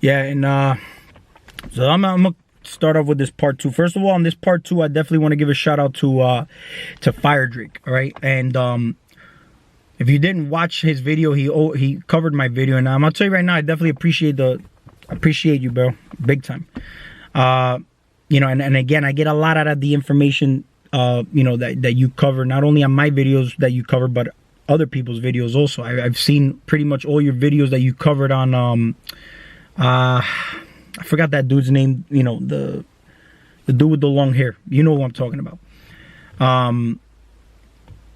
Yeah, and so I'm gonna start off with this part two. First of all, on this part two, I definitely want to give a shout out to Fire Drake. All right, and if you didn't watch his video, he covered my video, and I'm gonna tell you right now, I definitely appreciate you, bro, big time. And again, I get a lot out of the information that you cover, not only on my videos that you cover, but other people's videos also. I've seen pretty much all your videos that you covered on I forgot that dude's name, the dude with the long hair. You know who I'm talking about.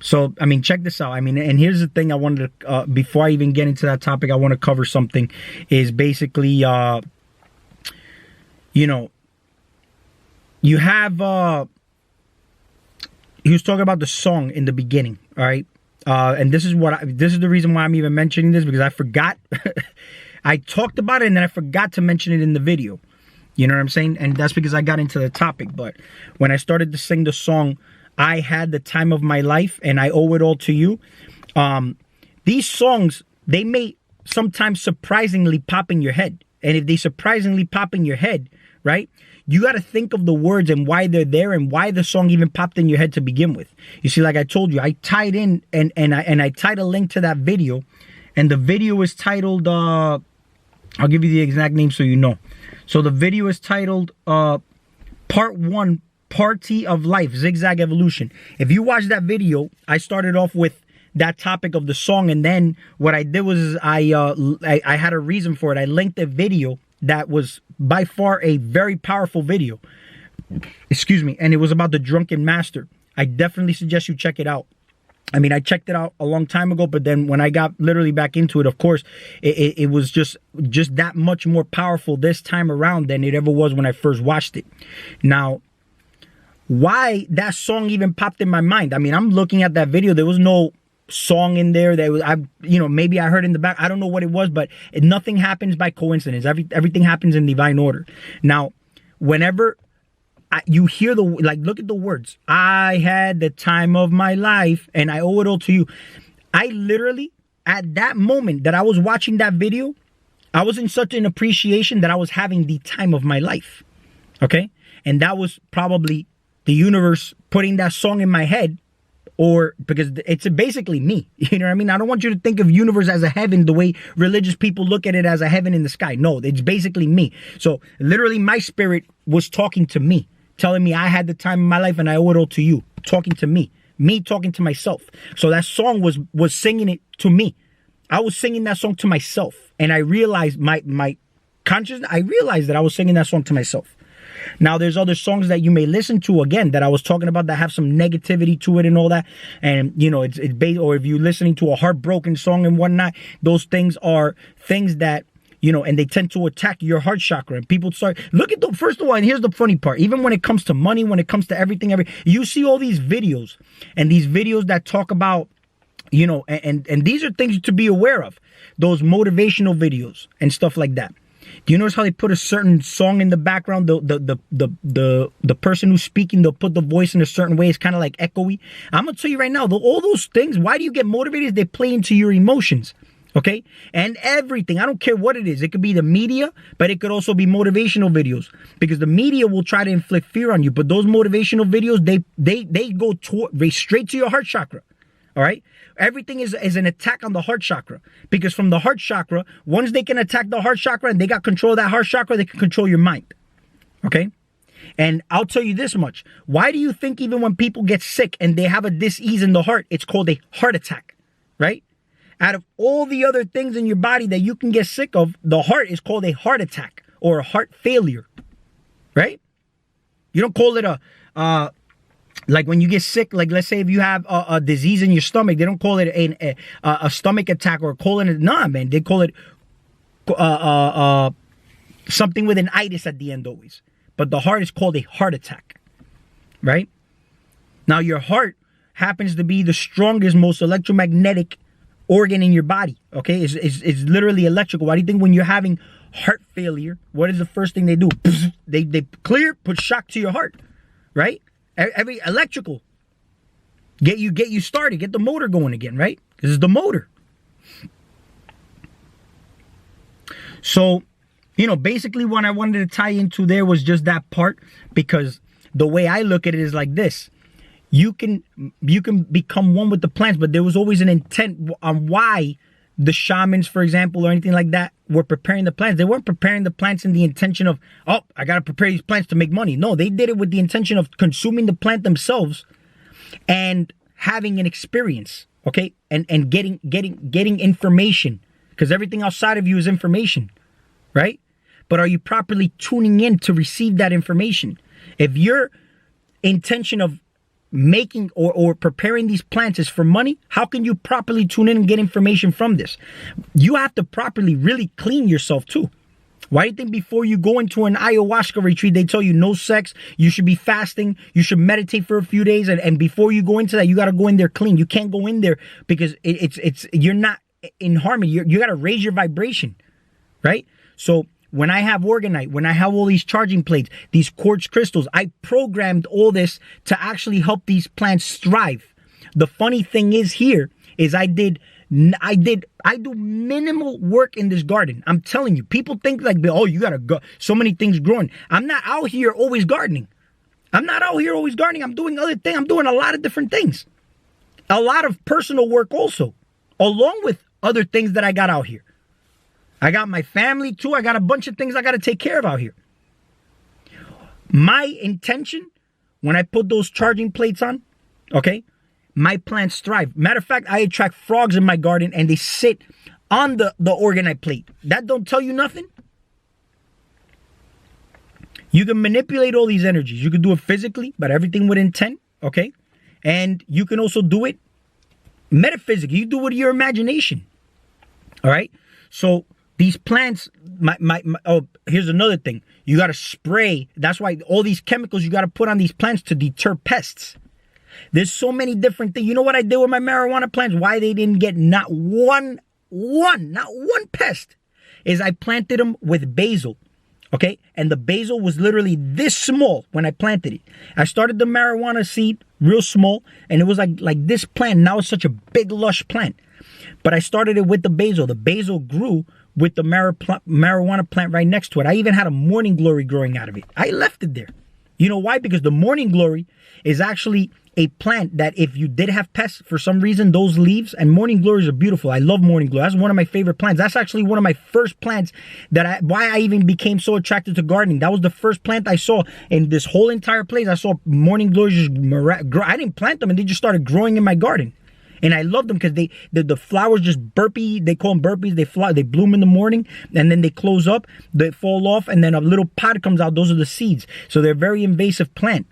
So, I mean, check this out. I mean, and here's the thing I wanted to, before I even get into that topic, I want to cover something, is basically, you have, he was talking about the song in the beginning, all right? And this is the reason why I'm even mentioning this, because I forgot. I talked about it and then I forgot to mention it in the video. You know what I'm saying? And that's because I got into the topic. But when I started to sing the song, I Had the Time of My Life and I Owe It All to You. These songs, they may sometimes surprisingly pop in your head. And if they surprisingly pop in your head, right, you got to think of the words and why they're there and why the song even popped in your head to begin with. You see, like I told you, I tied in and I tied a link to that video. And the video is titled, I'll give you the exact name so you know. So the video is titled Part 1, Party of Life, Zigzag Evolution. If you watch that video, I started off with that topic of the song, and then what I did was I had a reason for it. I linked a video that was by far a very powerful video. Excuse me. And it was about the Drunken Master. I definitely suggest you check it out. I mean, I checked it out a long time ago, but then when I got literally back into it, of course, it was just that much more powerful this time around than it ever was when I first watched it. Now, why that song even popped in my mind? I mean, I'm looking at that video. There was no song in there. Maybe I heard in the back. I don't know what it was, but nothing happens by coincidence. Everything happens in divine order. Now, whenever you hear look at the words. I had the time of my life and I owe it all to you. I literally, at that moment that I was watching that video, I was in such an appreciation that I was having the time of my life. Okay? And that was probably the universe putting that song in my head, or because it's basically me. You know what I mean? I don't want you to think of universe as a heaven the way religious people look at it, as a heaven in the sky. No, it's basically me. So literally my spirit was talking to me, telling me I had the time of my life and I owe it all to you. Talking to me talking to myself. So that song was singing it to me. I was singing that song to myself, and I realized my consciousness. I realized that I was singing that song to myself. Now, there's other songs that you may listen to, again, that I was talking about, that have some negativity to it and all that. And, it's based, or if you're listening to a heartbroken song and whatnot, those things are things that, and they tend to attack your heart chakra. And people start, first of all, and here's the funny part, even when it comes to money, when it comes to everything, you see all these videos, and these videos that talk about, and these are things to be aware of, those motivational videos and stuff like that. Do you notice how they put a certain song in the background? The person who's speaking, they'll put the voice in a certain way. It's kind of like echoey. I'm going to tell you right now, all those things, why do you get motivated? They play into your emotions. Okay? And everything. I don't care what it is. It could be the media, but it could also be motivational videos. Because the media will try to inflict fear on you. But those motivational videos, they go straight to your heart chakra. All right? Everything is an attack on the heart chakra. Because from the heart chakra, once they can attack the heart chakra and they got control of that heart chakra, they can control your mind. Okay? And I'll tell you this much. Why do you think even when people get sick and they have a dis-ease in the heart, it's called a heart attack? Right? Out of all the other things in your body that you can get sick of, the heart is called a heart attack or a heart failure. Right? You don't call it like when you get sick, like let's say if you have a disease in your stomach, they don't call it a stomach attack or calling it, nah, man. They call it something with an itis at the end always. But the heart is called a heart attack, right? Now your heart happens to be the strongest, most electromagnetic organ in your body, okay? It's literally electrical. Why do you think when you're having heart failure, what is the first thing they do? They put shock to your heart, right? Every electrical. Get you started, get the motor going again, right? Because it's the motor. So basically what I wanted to tie into there was just that part, because the way I look at it is like this. You can become one with the plants, but there was always an intent on why the shamans, for example, or anything like that, were preparing the plants. They weren't preparing the plants in the intention of, oh, I got to prepare these plants to make money. No, they did it with the intention of consuming the plant themselves and having an experience, okay? And getting information, because everything outside of you is information, right? But are you properly tuning in to receive that information? If your intention of making or preparing these plants is for money, how can you properly tune in and get information from this? You have to properly really clean yourself too. Why do you think before you go into an ayahuasca retreat, they tell you no sex, you should be fasting, you should meditate for a few days, and before you go into that, you got to go in there clean. You can't go in there because you're not in harmony. You got to raise your vibration, right? So when I have Orgonite, when I have all these charging plates, these quartz crystals, I programmed all this to actually help these plants thrive. The funny thing is here is I do minimal work in this garden. I'm telling you, people think like, oh, you gotta go, so many things growing. I'm not out here always gardening. I'm doing other things. I'm doing a lot of different things. A lot of personal work also, along with other things that I got out here. I got my family too. I got a bunch of things I got to take care of out here. My intention when I put those charging plates on, okay, my plants thrive. Matter of fact, I attract frogs in my garden and they sit on the Orgonite plate. That don't tell you nothing? You can manipulate all these energies. You can do it physically, but everything with intent, okay? And you can also do it metaphysically. You do it with your imagination, all right? So these plants, here's another thing. You got to spray. That's why all these chemicals you got to put on these plants to deter pests. There's so many different things. You know what I did with my marijuana plants? Why they didn't get not one pest is I planted them with basil. Okay? And the basil was literally this small when I planted it. I started the marijuana seed real small, and it was like this plant. Now it's such a big, lush plant. But I started it with the basil. The basil grew with the marijuana plant right next to it. I even had a morning glory growing out of it. I left it there. You know why? Because the morning glory is actually a plant that if you did have pests for some reason, those leaves, and morning glories are beautiful. I love morning glory. That's one of my favorite plants. That's actually one of my first plants why I even became so attracted to gardening. That was the first plant I saw in this whole entire place. I saw morning glories just grow. I didn't plant them, and they just started growing in my garden. And I love them because the flowers just burpee. They call them burpees. They bloom in the morning and then they close up. They fall off and then a little pod comes out. Those are the seeds. So they're a very invasive plant.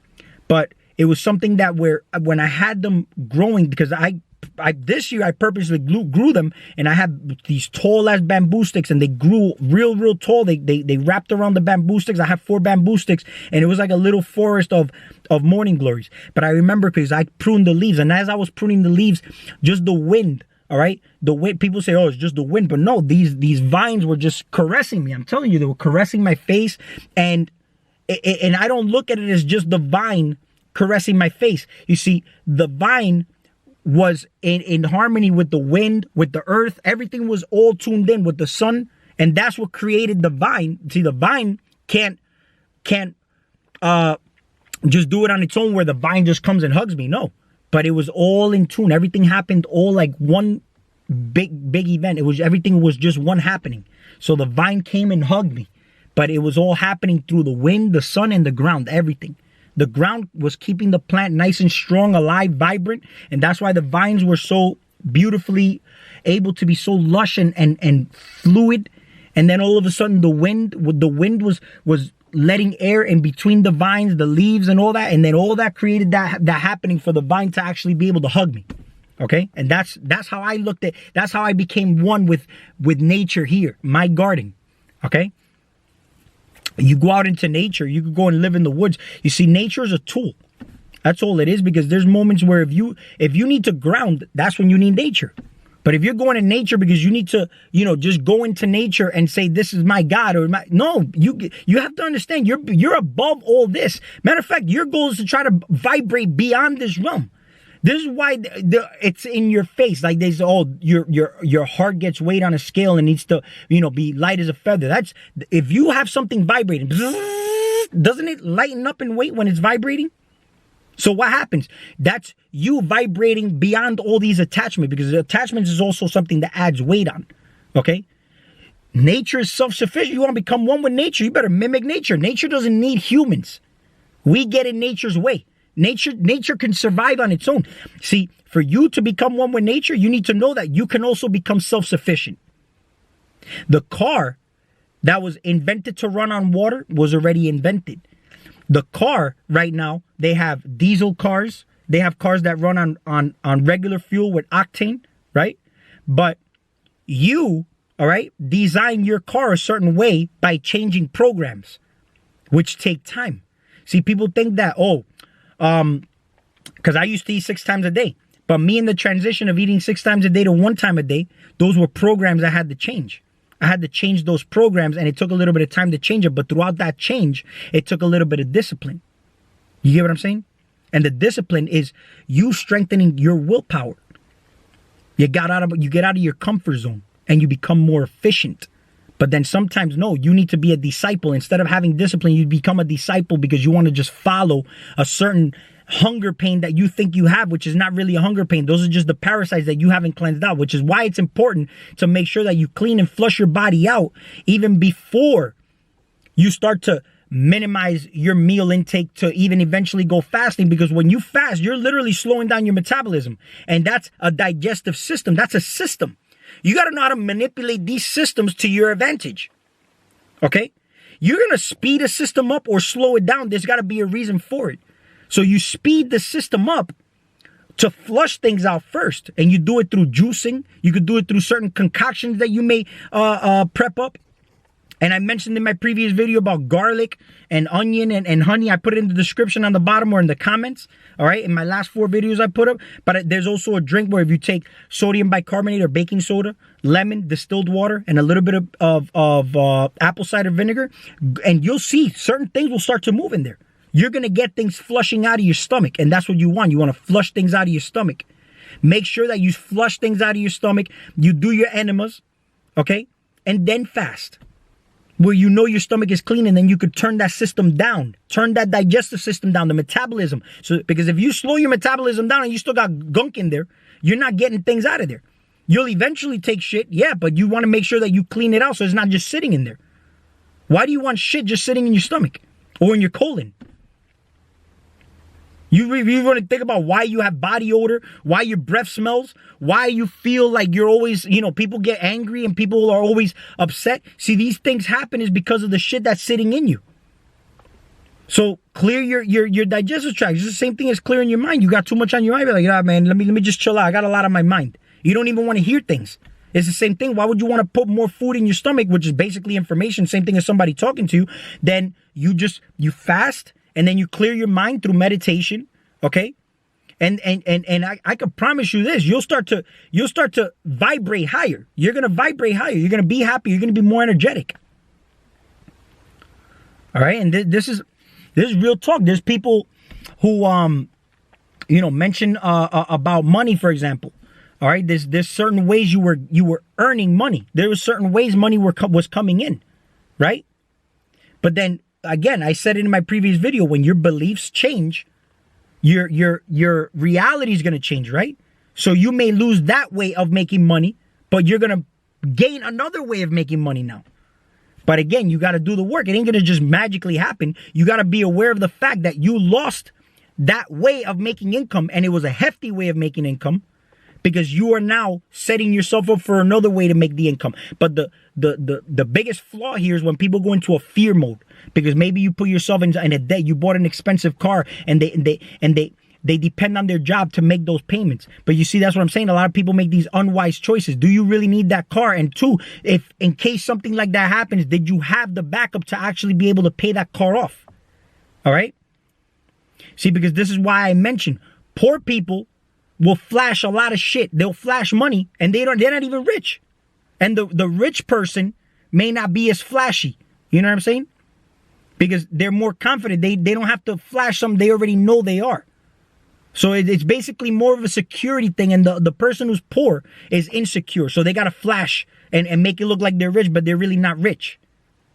But it was something that when I had them growing, because this year I purposely grew them, and I had these tall ass bamboo sticks, and they grew real tall. They wrapped around the bamboo sticks. I have 4 bamboo sticks, and it was like a little forest of morning glories. But I remember because I pruned the leaves, and as I was pruning the leaves, just the wind. All right, the wind. People say, "Oh, it's just the wind," but no, these vines were just caressing me. I'm telling you, they were caressing my face, and I don't look at it as just the vine caressing my face. You see, the vine was in harmony with the wind, with the earth. Everything was all tuned in with the sun, and that's what created the vine. See, the vine can't just do it on its own where the vine just comes and hugs me. No, but it was all in tune. Everything happened all like one big event. Everything was just one happening. So the vine came and hugged me, but it was all happening through the wind, the sun, and the ground. Everything. The ground was keeping the plant nice and strong, alive, vibrant. And that's why the vines were so beautifully able to be so lush and fluid. And then all of a sudden the wind was letting air in between the vines, the leaves and all that. And then all that created that happening for the vine to actually be able to hug me. Okay. And that's how I looked at, that's how I became one with nature here, my garden. Okay. You go out into nature, you could go and live in the woods. You see, nature is a tool. That's all it is, because there's moments where if you need to ground, that's when you need nature. But if you're going to nature because you need to, just go into nature and say, this is my God no, you have to understand you're above all this. Matter of fact, your goal is to try to vibrate beyond this realm. This is why it's in your face. Like they say, oh, your heart gets weighed on a scale and needs to, be light as a feather. That's if you have something vibrating, doesn't it lighten up in weight when it's vibrating? So what happens? That's you vibrating beyond all these attachments, because attachments is also something that adds weight on. Okay? Nature is self-sufficient. You want to become one with nature, you better mimic nature. Nature doesn't need humans. We get in nature's way. Nature can survive on its own. See, for you to become one with nature, you need to know that you can also become self-sufficient. The car that was invented to run on water was already invented. The car right now, they have diesel cars. They have cars that run on regular fuel with octane, right? But you, all right, design your car a certain way by changing programs, which take time. See, people think that, because I used to eat 6 times a day. But me in the transition of eating 6 times a day to 1 time a day, those were programs I had to change. I had to change those programs, and it took a little bit of time to change it. But throughout that change, it took a little bit of discipline. You get what I'm saying? And the discipline is you strengthening your willpower. You get out of your comfort zone and you become more efficient. But then sometimes, no, you need to be a disciple. Instead of having discipline, you become a disciple because you want to just follow a certain hunger pain that you think you have, which is not really a hunger pain. Those are just the parasites that you haven't cleansed out, which is why it's important to make sure that you clean and flush your body out even before you start to minimize your meal intake to even eventually go fasting. Because when you fast, you're literally slowing down your metabolism. And that's a digestive system. That's a system. You got to know how to manipulate these systems to your advantage. Okay? You're going to speed a system up or slow it down. There's got to be a reason for it. So you speed the system up to flush things out first. And you do it through juicing. You could do it through certain concoctions that you may prep up. And I mentioned in my previous video about garlic and onion and honey. I put it in the description on the bottom or in the comments. All right, in my last 4 videos I put up. But there's also a drink where if you take sodium bicarbonate or baking soda, lemon, distilled water, and a little bit of apple cider vinegar, and you'll see certain things will start to move in there. You're going to get things flushing out of your stomach. And that's what you want. You want to flush things out of your stomach. Make sure that you flush things out of your stomach. You do your enemas, okay? And then fast. Where you know your stomach is clean, and then you could turn that system down. Turn that digestive system down, the metabolism. So, because if you slow your metabolism down and you still got gunk in there, you're not getting things out of there. You'll eventually take shit, yeah, but you want to make sure that you clean it out so it's not just sitting in there. Why do you want shit just sitting in your stomach or in your colon? You want to think about why you have body odor, why your breath smells, why you feel like you're always, people get angry and people are always upset. See, these things happen is because of the shit that's sitting in you. So clear your digestive tract. It's the same thing as clearing your mind. You got too much on your mind. You're like, man, let me just chill out. I got a lot on my mind. You don't even want to hear things. It's the same thing. Why would you want to put more food in your stomach, which is basically information, same thing as somebody talking to you? Then you fast. And then you clear your mind through meditation, okay? And I can promise you this: you'll start to vibrate higher. You're gonna vibrate higher. You're gonna be happy. You're gonna be more energetic. All right, and this is real talk. There's people who mention about money, for example. All right, there's certain ways you were earning money. There were certain ways money was coming in, right? But then again, I said it in my previous video, when your beliefs change, your reality is going to change, right? So you may lose that way of making money, but you're going to gain another way of making money now. But again, you got to do the work. It ain't going to just magically happen. You got to be aware of the fact that you lost that way of making income, and it was a hefty way of making income, because you are now setting yourself up for another way to make the income. But the biggest flaw here is when people go into a fear mode, because maybe you put yourself in a debt. You bought an expensive car, and they depend on their job to make those payments. But you see, that's what I'm saying. A lot of people make these unwise choices. Do you really need that car? And two, if in case something like that happens, did you have the backup to actually be able to pay that car off? All right. See, because this is why I mentioned poor people will flash a lot of shit. They'll flash money, and they're not even rich. And the rich person may not be as flashy. You know what I'm saying? Because they're more confident. They don't have to flash something they already know they are. So it's basically more of a security thing, and the person who's poor is insecure. So they got to flash and make it look like they're rich, but they're really not rich.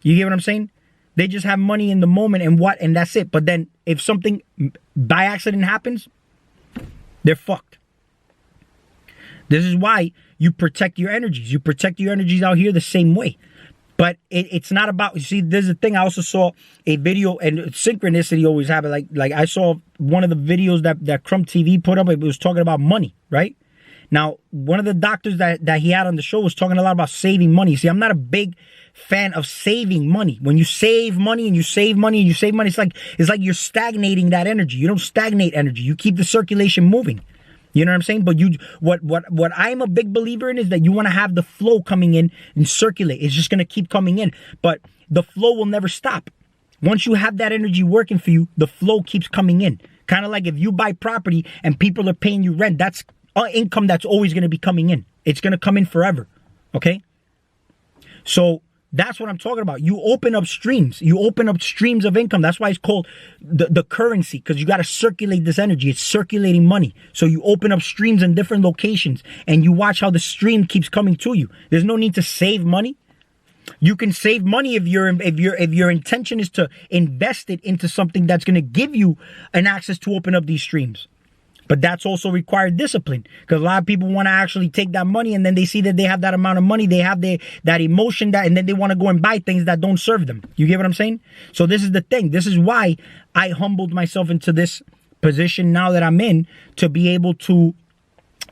You get what I'm saying? They just have money in the moment and that's it. But then if something by accident happens, they're fucked. This is why you protect your energies. You protect your energies out here the same way. But it's not about, you see, there's a thing. I also saw a video, and synchronicity always happens. Like I saw one of the videos that Crump TV put up. It was talking about money, right? Now, one of the doctors that he had on the show was talking a lot about saving money. See, I'm not a big fan of saving money. When you save money and you save money and you save money, it's like you're stagnating that energy. You don't stagnate energy. You keep the circulation moving. You know what I'm saying? But what I'm a big believer in is that you want to have the flow coming in and circulate. It's just going to keep coming in. But the flow will never stop. Once you have that energy working for you, the flow keeps coming in. Kind of like if you buy property and people are paying you rent, that's income that's always going to be coming in. It's going to come in forever. Okay? So that's what I'm talking about. You open up streams. You open up streams of income. That's why it's called the currency, because you got to circulate this energy. It's circulating money. So you open up streams in different locations and you watch how the stream keeps coming to you. There's no need to save money. You can save money if your intention is to invest it into something that's going to give you an access to open up these streams. But that's also required discipline, because a lot of people want to actually take that money and then they see that they have that amount of money, they have that emotion, and then they want to go and buy things that don't serve them. You get what I'm saying? So this is the thing. This is why I humbled myself into this position now that I'm in, to be able to,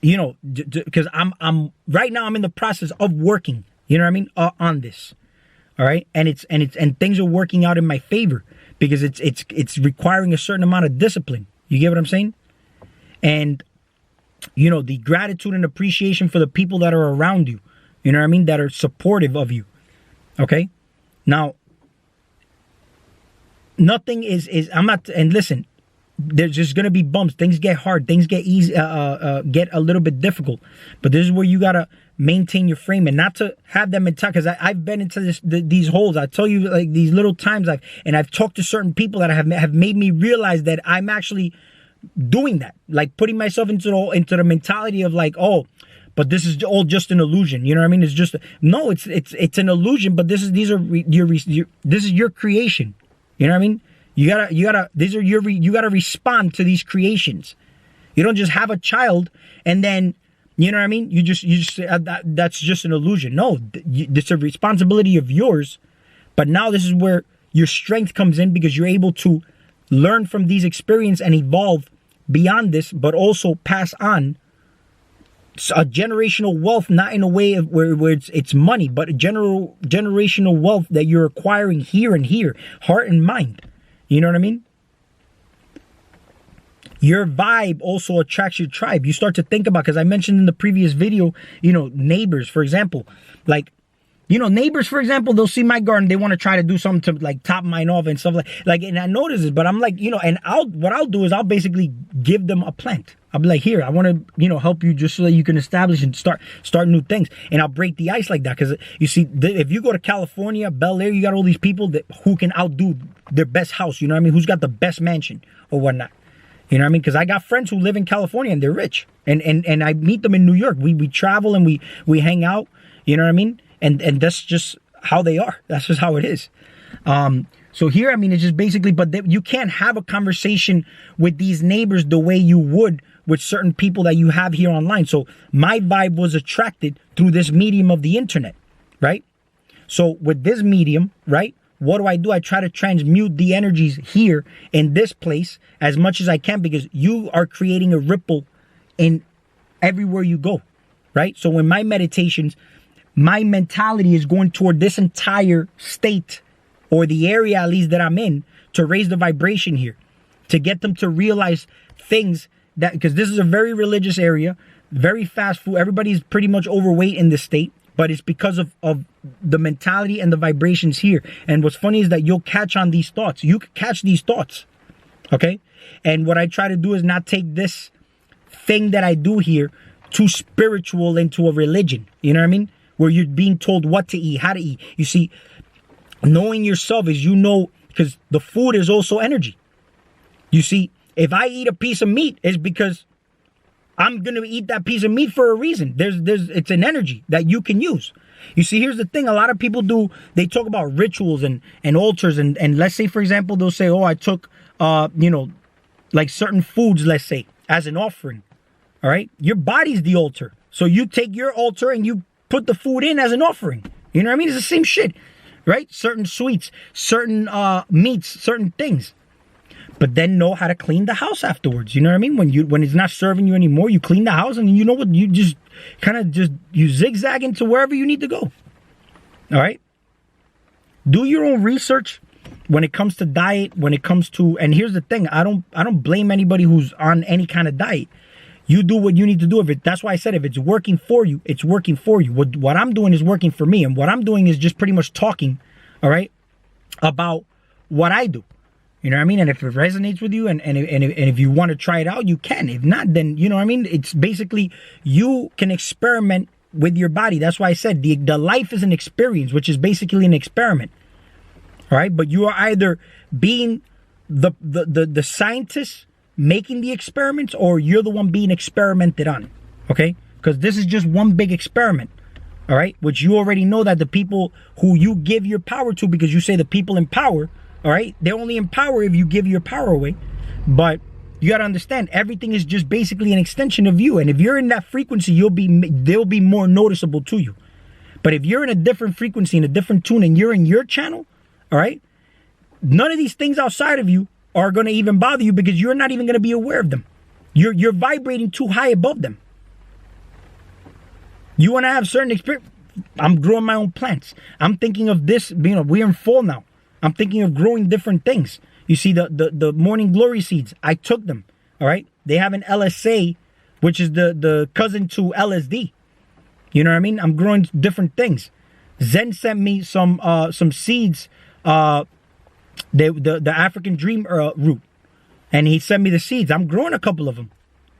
you know, because I'm right now I'm in the process of working. You know what I mean? On this, all right, and things are working out in my favor, because it's requiring a certain amount of discipline. You get what I'm saying? And, you know, the gratitude and appreciation for the people that are around you, you know what I mean, that are supportive of you. Okay? Now, nothing is I'm not, and listen, there's just going to be bumps. Things get hard. Things get easy, get a little bit difficult. But this is where you got to maintain your frame and not to have that mentality. Because I've been into these holes. I tell you, like, these little times I've talked to certain people that have made me realize that I'm actually doing that, like putting myself into the mentality of like, oh, but this is all just an illusion. You know what I mean? It's just, no, it's an illusion, but this is your creation. You know what I mean? You gotta respond to these creations. You don't just have a child and then, you know what I mean? You just that's just an illusion. No, it's a responsibility of yours. But now this is where your strength comes in, because you're able to learn from these experiences and evolve beyond this, but also pass on a generational wealth, not in a way of where it's money, but a generational wealth that you're acquiring here and here, heart and mind. You know what I mean? Your vibe also attracts your tribe. You start to think about, because I mentioned in the previous video, you know, neighbors, for example, like, you know, neighbors, for example, they'll see my garden. They want to try to do something to like top mine off and stuff like, and I notice this, but I'm like, you know, and what I'll do is I'll basically give them a plant. I'll be like, here, I want to, you know, help you just so that you can establish and start new things. And I'll break the ice like that. Because you see, if you go to California, Bel Air, you got all these people who can outdo their best house. You know what I mean? Who's got the best mansion or whatnot. You know what I mean? Because I got friends who live in California and they're rich. And I meet them in New York. We travel and we hang out. You know what I mean? And that's just how they are. That's just how it is. So here, I mean, it's just basically, but you can't have a conversation with these neighbors the way you would with certain people that you have here online. So my vibe was attracted through this medium of the internet, right? So with this medium, right, what do? I try to transmute the energies here in this place as much as I can, because you are creating a ripple in everywhere you go, right? So in my meditations, my mentality is going toward this entire state, or the area at least that I'm in, to raise the vibration here, to get them to realize things that, because this is a very religious area, very fast food. Everybody's pretty much overweight in this state, but it's because of the mentality and the vibrations here. And what's funny is that you'll catch on these thoughts. You can catch these thoughts, okay? And what I try to do is not take this thing that I do here too spiritual into a religion. You know what I mean? Where you're being told what to eat, how to eat. You see, knowing yourself is, you know, because the food is also energy. You see, If I eat a piece of meat, it's because I'm gonna eat that piece of meat for a reason. It's an energy that you can use. You see, here's the thing. A lot of people they talk about rituals and altars, and let's say, for example, they'll say, oh, I took, like certain foods, let's say, as an offering. All right. Your body's the altar. So you take your altar and you put the food in as an offering. You know what I mean? It's the same shit, right? Certain sweets, certain meats, certain things. But then know how to clean the house afterwards. You know what I mean? When it's not serving you anymore, you clean the house, and you know what? You just you zigzag into wherever you need to go. All right? Do your own research when it comes to diet, and here's the thing, I don't blame anybody who's on any kind of diet. You do what you need to do. That's why I said if it's working for you, it's working for you. What I'm doing is working for me, and what I'm doing is just pretty much talking, all right, about what I do. You know what I mean? And if it resonates with you and if you want to try it out, you can. If not, then, you know what I mean? It's basically, you can experiment with your body. That's why I said the life is an experience, which is basically an experiment. All right? But you are either being the scientist making the experiments, or you're the one being experimented on. Okay? Because this is just one big experiment. All right? Which you already know that the people who you give your power to, because you say the people in power, all right, they're only in power if you give your power away. But you got to understand, everything is just basically an extension of you. And if you're in that frequency, they'll be more noticeable to you. But if you're in a different frequency, in a different tune, and you're in your channel, all right, none of these things outside of you are going to even bother you, because you're not even going to be aware of them. You're vibrating too high above them. You want to have certain experience. I'm growing my own plants. I'm thinking of this, we're in fall now. I'm thinking of growing different things. You see, the morning glory seeds, I took them. All right. They have an LSA, which is the cousin to LSD. You know what I mean? I'm growing different things. Zen sent me some seeds, the African dream root, and he sent me the seeds. I'm growing a couple of them.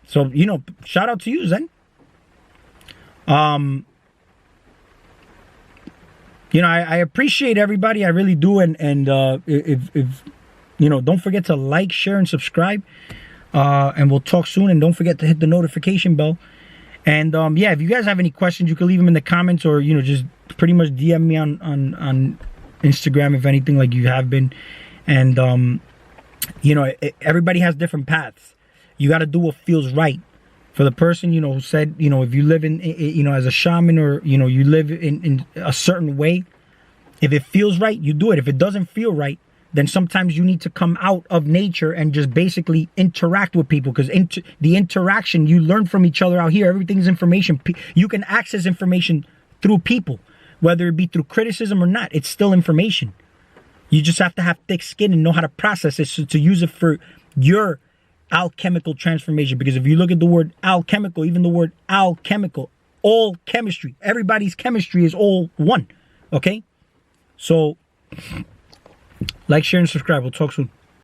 So, shout out to you, Zen. I appreciate everybody. I really do. And if don't forget to like, share, and subscribe. And we'll talk soon. And don't forget to hit the notification bell. And if you guys have any questions, you can leave them in the comments, or just pretty much DM me on Instagram, if anything, like you have been. And everybody has different paths. You got to do what feels right. For the person, who said, if you live in, as a shaman, or, you live in a certain way, if it feels right, you do it. If it doesn't feel right, then sometimes you need to come out of nature and just basically interact with people, because the interaction, you learn from each other out here. Everything's information. You can access information through people, whether it be through criticism or not. It's still information. You just have to have thick skin and know how to process it, so to use it for your alchemical transformation. Because if you look at the word alchemical, even the word alchemical, all chemistry, everybody's chemistry is all one. Okay? So, like, share, and subscribe. We'll talk soon.